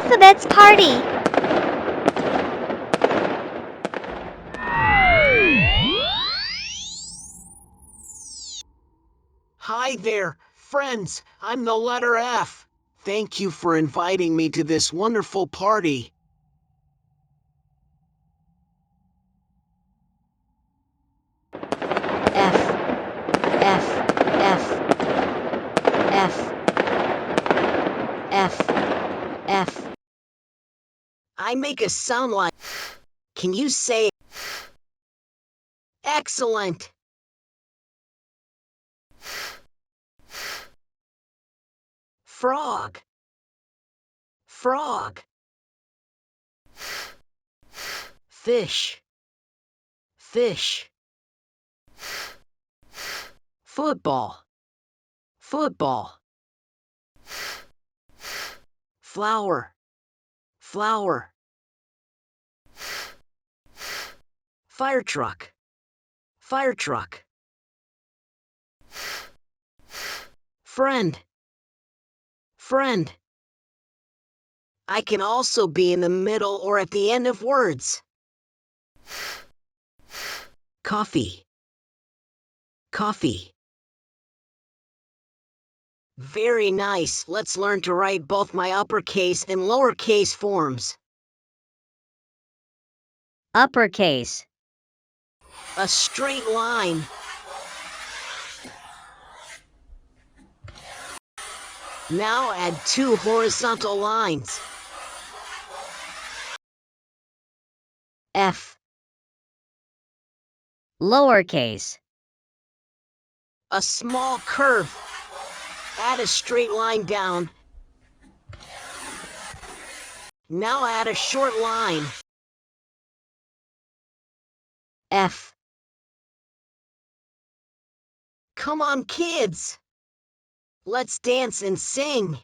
Alphabets Party. Hi there, friends. I'm the letter F. Thank you for inviting me to this wonderful party. F, F, F, F, F, F. I make a sound like. Can you say excellent? Frog. Frog. Fish. Fish. Football. Football. Flower. Flower. Fire truck. Fire truck. Friend. Friend. I can also be in the middle or at the end of words. Coffee. Coffee. Very nice. Let's learn to write both my uppercase and lowercase forms. Uppercase. A straight line. Now add 2 horizontal lines. F. Lowercase. A small curve. Add a straight line down. Now add a short line. F. Come on, kids. Let's dance and sing.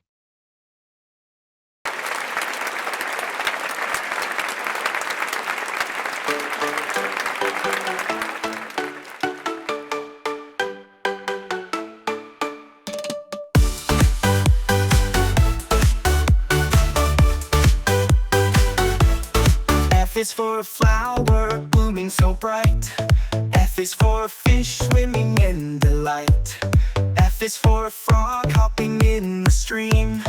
F is for a flower blooming so bright. F is for a fish swimming in the light. F is for a frog hopping in the stream.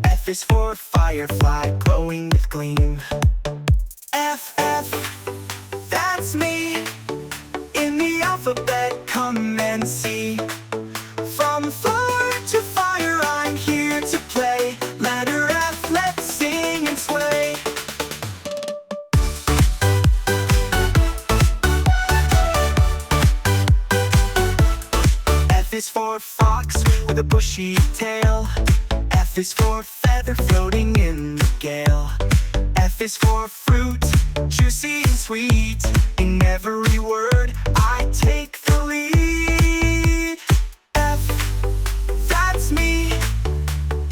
F is for a firefly glowing with gleam. F, F, that's me. In the alphabet, come and see. From flower to fire, I'm here to play. Letter F, let's sing and sway. F is for fox with a bushy tail. F is for feather floating in the gale. F is for fruit, juicy and sweet. In every word, I take the lead. F, that's me.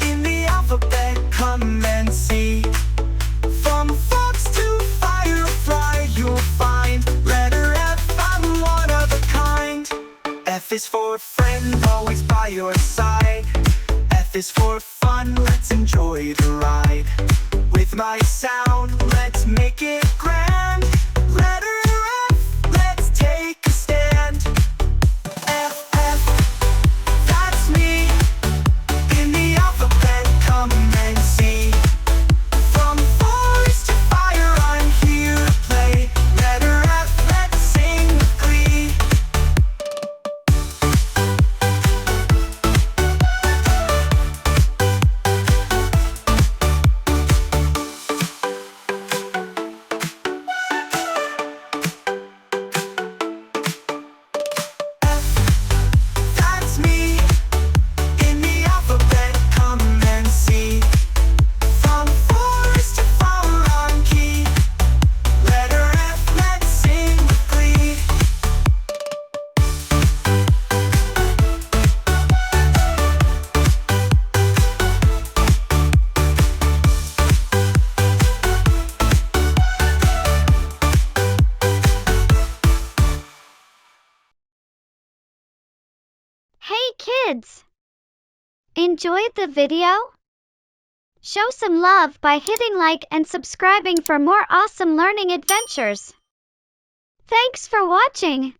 In the alphabet, come and see. From fox to firefly, you'll find. Letter F, I'm one of a kind. F is for friend, always by your side. F is for fun, let's enjoy the ride. With my sound, let's make it grand. Letter F, let's take a stand. F, F, that's me. In the alphabet, come and see. From forest to fire, I'm here to play. Letter F, let's sing with glee. That's me. In the alphabet, come and see. From forest to flower on key. Letter F, let's sing with glee. Hey kids! Enjoyed the video? Show some love by hitting like and subscribing for more awesome learning adventures. Thanks for watching.